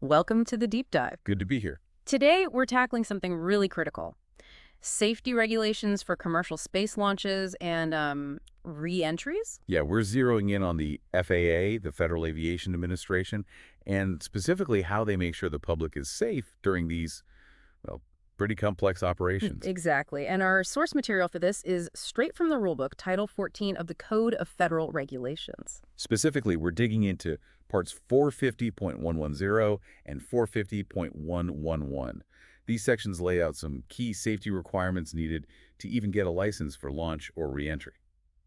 Welcome to the deep dive. Good to be here. Today, we're tackling something really critical. Safety regulations for commercial space launches and re-entries? Yeah, we're zeroing in on the FAA, the Federal Aviation Administration, and specifically how they make sure the public is safe during these, well, pretty complex operations. Exactly. And our source material for this is straight from the rulebook, Title 14 of the Code of Federal Regulations. Specifically, we're digging into parts 450.110 and 450.111. These sections lay out some key safety requirements needed to even get a license for launch or re-entry.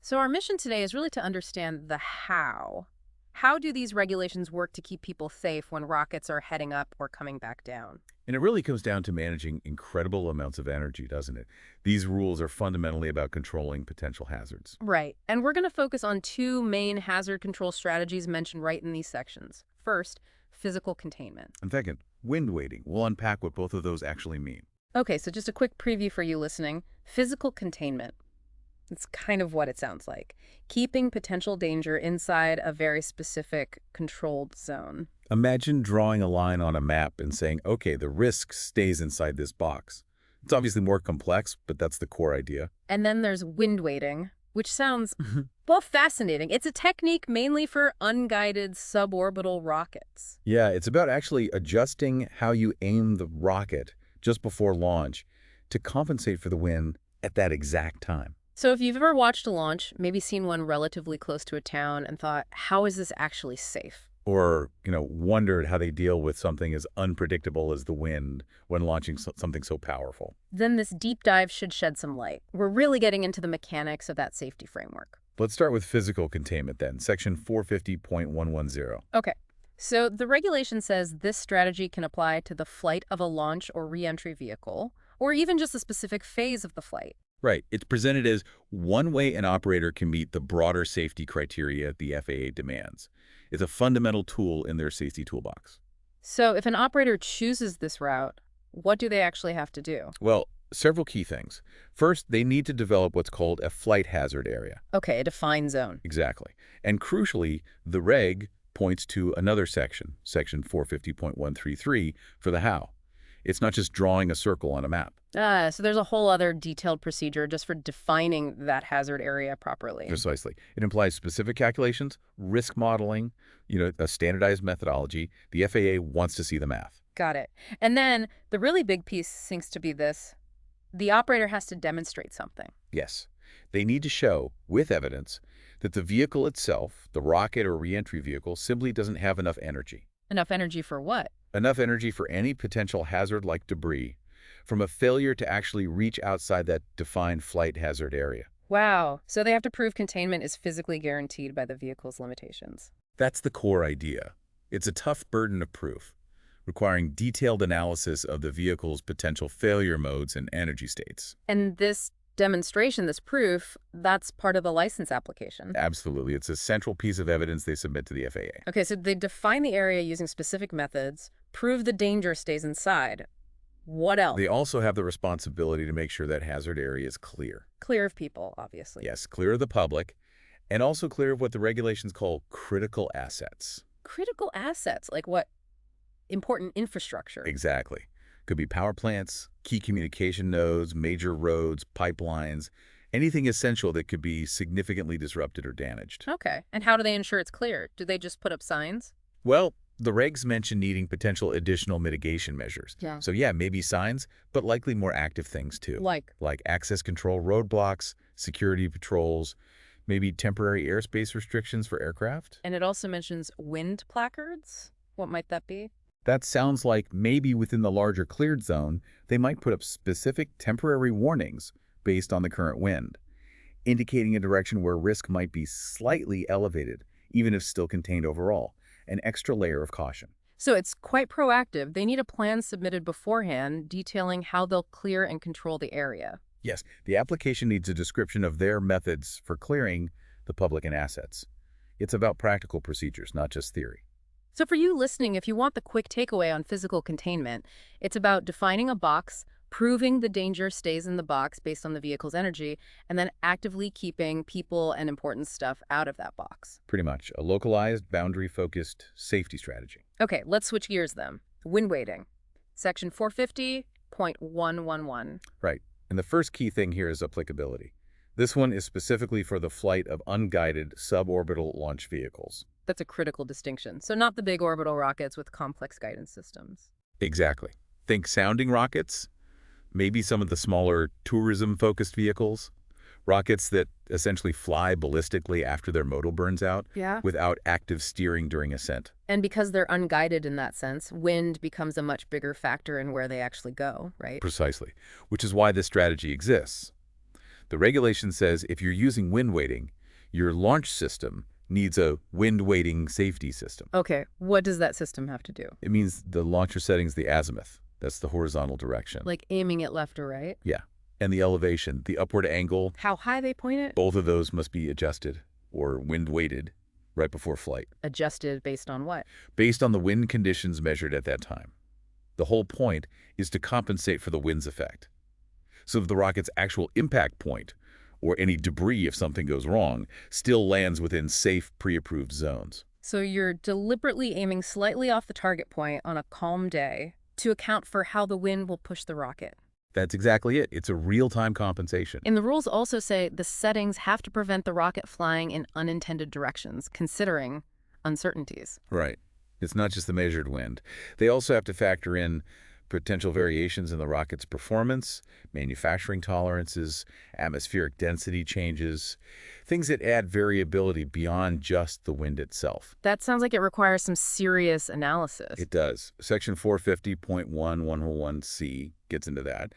So our mission today is really to understand the how. How do these regulations work to keep people safe when rockets are heading up or coming back down? And it really comes down to managing incredible amounts of energy, doesn't it? These rules are fundamentally about controlling potential hazards. Right. And we're going to focus on two main hazard control strategies mentioned right in these sections. First, physical containment. And second, wind weighting. We'll unpack what both of those actually mean. Okay, so just a quick preview for you listening. Physical containment. It's kind of what it sounds like. Keeping potential danger inside a very specific controlled zone. Imagine drawing a line on a map and saying, okay, the risk stays inside this box. It's obviously more complex, but that's the core idea. And then there's wind weighting, which sounds, well, fascinating. It's a technique mainly for unguided suborbital rockets. Yeah, it's about actually adjusting how you aim the rocket just before launch to compensate for the wind at that exact time. So if you've ever watched a launch, maybe seen one relatively close to a town and thought, how is this actually safe? Or, wondered how they deal with something as unpredictable as the wind when launching something so powerful. Then this deep dive should shed some light. We're really getting into the mechanics of that safety framework. Let's start with physical containment then, section 450.110. Okay. So the regulation says this strategy can apply to the flight of a launch or re-entry vehicle, or even just a specific phase of the flight. Right. It's presented as one way an operator can meet the broader safety criteria the FAA demands. It's a fundamental tool in their safety toolbox. So if an operator chooses this route, what do they actually have to do? Well, several key things. First, they need to develop what's called a flight hazard area. Okay, a defined zone. Exactly. And crucially, the reg points to another section, section 450.133, for the how. It's not just drawing a circle on a map. So there's a whole other detailed procedure just for defining that hazard area properly. Precisely. It implies specific calculations, risk modeling, a standardized methodology. The FAA wants to see the math. Got it. And then the really big piece seems to be this. The operator has to demonstrate something. Yes. They need to show, with evidence, that the vehicle itself, the rocket or reentry vehicle, simply doesn't have enough energy. Enough energy for what? Enough energy for any potential hazard like debris, from a failure to actually reach outside that defined flight hazard area. Wow. So they have to prove containment is physically guaranteed by the vehicle's limitations. That's the core idea. It's a tough burden of proof, requiring detailed analysis of the vehicle's potential failure modes and energy states. And this demonstration, this proof, that's part of the license application. Absolutely. It's a central piece of evidence they submit to the FAA. Okay, so they define the area using specific methods, prove the danger stays inside. What else? They also have the responsibility to make sure that hazard area is clear. Clear of people, obviously. Yes, clear of the public, and also clear of what the regulations call critical assets. Critical assets, like what? Important infrastructure. Exactly. Could be power plants, key communication nodes, major roads, pipelines, anything essential that could be significantly disrupted or damaged. Okay. And how do they ensure it's clear? Do they just put up signs? Well, the regs mention needing potential additional mitigation measures. Yeah. So yeah, maybe signs, but likely more active things too. Like access control roadblocks, security patrols, maybe temporary airspace restrictions for aircraft. And it also mentions wind placards. What might that be? That sounds like maybe within the larger cleared zone, they might put up specific temporary warnings based on the current wind, indicating a direction where risk might be slightly elevated, even if still contained overall, an extra layer of caution. So it's quite proactive. They need a plan submitted beforehand detailing how they'll clear and control the area. Yes, the application needs a description of their methods for clearing the public and assets. It's about practical procedures, not just theory. So for you listening, if you want the quick takeaway on physical containment, it's about defining a box, proving the danger stays in the box based on the vehicle's energy, and then actively keeping people and important stuff out of that box. Pretty much. A localized, boundary-focused safety strategy. Okay, let's switch gears then. Wind weighting. Section 450.111. Right. And the first key thing here is applicability. This one is specifically for the flight of unguided suborbital launch vehicles. That's a critical distinction. So not the big orbital rockets with complex guidance systems. Exactly. Think sounding rockets, maybe some of the smaller tourism-focused vehicles, rockets that essentially fly ballistically after their modal burns out without active steering during ascent. And because they're unguided in that sense, wind becomes a much bigger factor in where they actually go, right? Precisely, which is why this strategy exists. The regulation says if you're using wind weighting, your launch system needs a wind weighting safety system. Okay, what does that system have to do? It means the launcher setting's the azimuth. That's the horizontal direction. Like aiming it left or right? Yeah. And the elevation, the upward angle. How high they point it? Both of those must be adjusted or wind weighted right before flight. Adjusted based on what? Based on the wind conditions measured at that time. The whole point is to compensate for the wind's effect. So if the rocket's actual impact point, or any debris if something goes wrong, still lands within safe, pre-approved zones. So you're deliberately aiming slightly off the target point on a calm day to account for how the wind will push the rocket. That's exactly it. It's a real-time compensation. And the rules also say the settings have to prevent the rocket flying in unintended directions, considering uncertainties. Right. It's not just the measured wind. They also have to factor in potential variations in the rocket's performance, manufacturing tolerances, atmospheric density changes, things that add variability beyond just the wind itself. That sounds like it requires some serious analysis. It does. Section 450.1101C gets into that.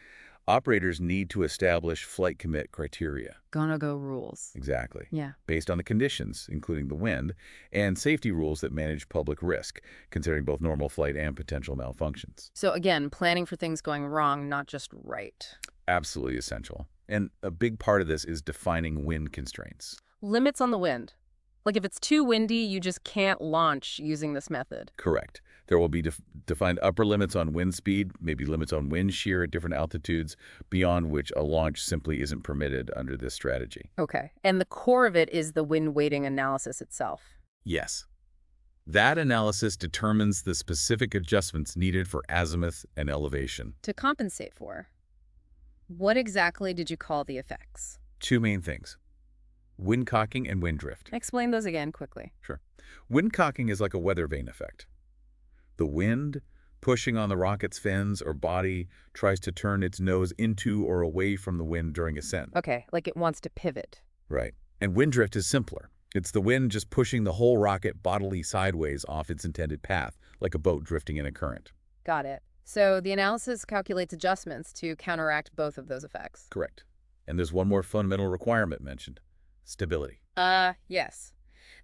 Operators need to establish flight commit criteria. Gonna go rules. Exactly. Yeah. Based on the conditions, including the wind, and safety rules that manage public risk, considering both normal flight and potential malfunctions. So again, planning for things going wrong, not just right. Absolutely essential. And a big part of this is defining wind constraints. Limits on the wind. Like if it's too windy, you just can't launch using this method. Correct. There will be defined upper limits on wind speed, maybe limits on wind shear at different altitudes, beyond which a launch simply isn't permitted under this strategy. Okay. And the core of it is the wind weighting analysis itself. Yes. That analysis determines the specific adjustments needed for azimuth and elevation. To compensate for. What exactly did you call the effects? Two main things: wind cocking and wind drift. Explain those again quickly. Sure. Wind cocking is like a weather vane effect. The wind, pushing on the rocket's fins or body, tries to turn its nose into or away from the wind during ascent. Okay, like it wants to pivot. Right. And wind drift is simpler. It's the wind just pushing the whole rocket bodily sideways off its intended path, like a boat drifting in a current. Got it. So the analysis calculates adjustments to counteract both of those effects. Correct. And there's one more fundamental requirement mentioned: stability. Yes.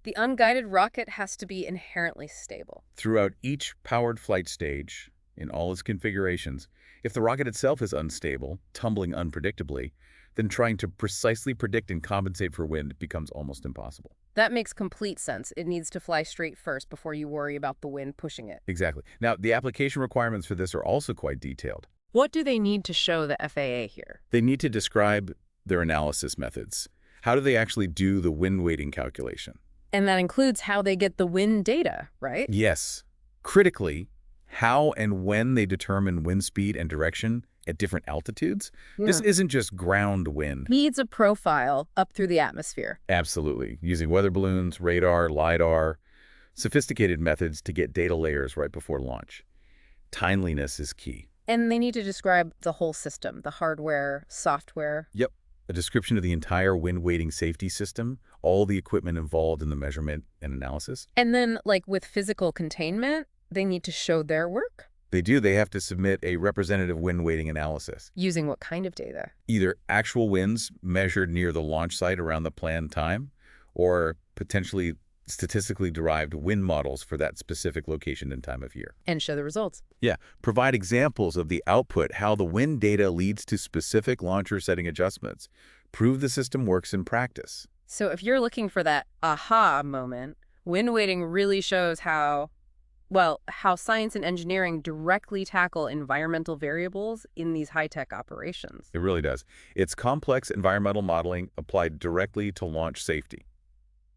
The unguided rocket has to be inherently stable. Throughout each powered flight stage, in all its configurations, if the rocket itself is unstable, tumbling unpredictably, then trying to precisely predict and compensate for wind becomes almost impossible. That makes complete sense. It needs to fly straight first before you worry about the wind pushing it. Exactly. Now, the application requirements for this are also quite detailed. What do they need to show the FAA here? They need to describe their analysis methods. How do they actually do the wind weighting calculation? And that includes how they get the wind data, right? Yes. Critically, how and when they determine wind speed and direction at different altitudes. Yeah. This isn't just ground wind. Needs a profile up through the atmosphere. Absolutely. Using weather balloons, radar, LiDAR, sophisticated methods to get data layers right before launch. Timeliness is key. And they need to describe the whole system, the hardware, software. Yep. A description of the entire wind weighting safety system, all the equipment involved in the measurement and analysis. And then, like with physical containment, they need to show their work. They do. They have to submit a representative wind weighting analysis. Using what kind of data? Either actual winds measured near the launch site around the planned time, or potentially statistically derived wind models for that specific location and time of year. And show the results. Yeah. Provide examples of the output, how the wind data leads to specific launcher setting adjustments. Prove the system works in practice. So if you're looking for that aha moment, wind weighting really shows how Well, how science and engineering directly tackle environmental variables in these high-tech operations. It really does. It's complex environmental modeling applied directly to launch safety.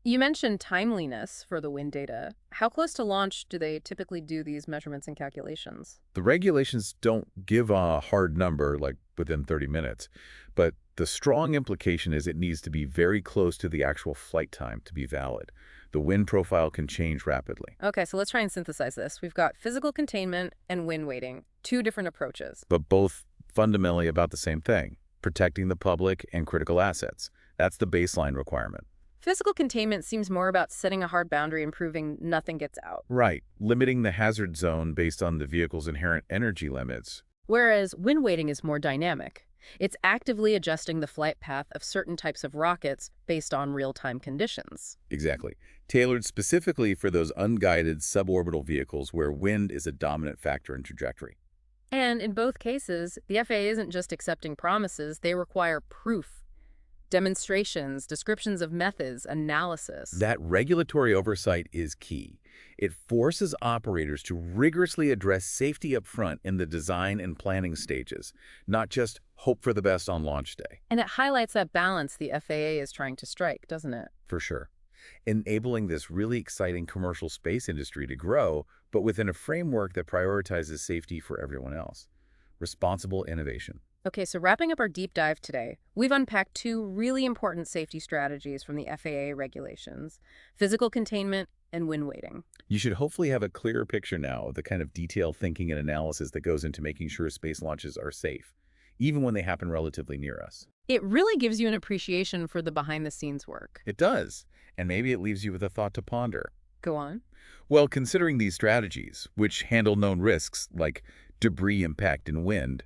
You mentioned timeliness for the wind data. How close to launch do they typically do these measurements and calculations? The regulations don't give a hard number, like within 30 minutes, but the strong implication is it needs to be very close to the actual flight time to be valid. The wind profile can change rapidly, Okay, so let's try and synthesize this. We've got physical containment and wind weighting, two different approaches. but both fundamentally about the same thing, protecting the public and critical assets. That's the baseline requirement. Physical containment seems more about setting a hard boundary and proving nothing gets out, Right, limiting the hazard zone based on the vehicle's inherent energy limits. whereas wind weighting is more dynamic. It's actively adjusting the flight path of certain types of rockets based on real-time conditions. Exactly. Tailored specifically for those unguided suborbital vehicles where wind is a dominant factor in trajectory. And in both cases, the FAA isn't just accepting promises, they require proof. Demonstrations, descriptions of methods, analysis. That regulatory oversight is key. It forces operators to rigorously address safety up front in the design and planning stages, not just hope for the best on launch day. And it highlights that balance the FAA is trying to strike, doesn't it? For sure. Enabling this really exciting commercial space industry to grow, but within a framework that prioritizes safety for everyone else. Responsible innovation. Okay, so wrapping up our deep dive today, we've unpacked two really important safety strategies from the FAA regulations: physical containment and wind weighting. You should hopefully have a clearer picture now of the kind of detailed thinking and analysis that goes into making sure space launches are safe, even when they happen relatively near us. It really gives you an appreciation for the behind-the-scenes work. It does, and maybe it leaves you with a thought to ponder. Go on. Well, considering these strategies, which handle known risks like debris impact and wind,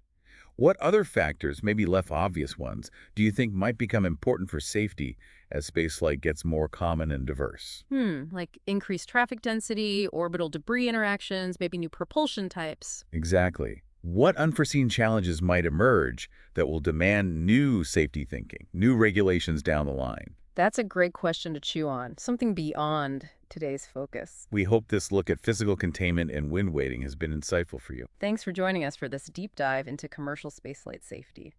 what other factors, maybe less obvious ones, do you think might become important for safety as spaceflight gets more common and diverse? Like increased traffic density, orbital debris interactions, maybe new propulsion types. Exactly. What unforeseen challenges might emerge that will demand new safety thinking, new regulations down the line? That's a great question to chew on, something beyond today's focus. We hope this look at physical containment and wind weighting has been insightful for you. Thanks for joining us for this deep dive into commercial spaceflight safety.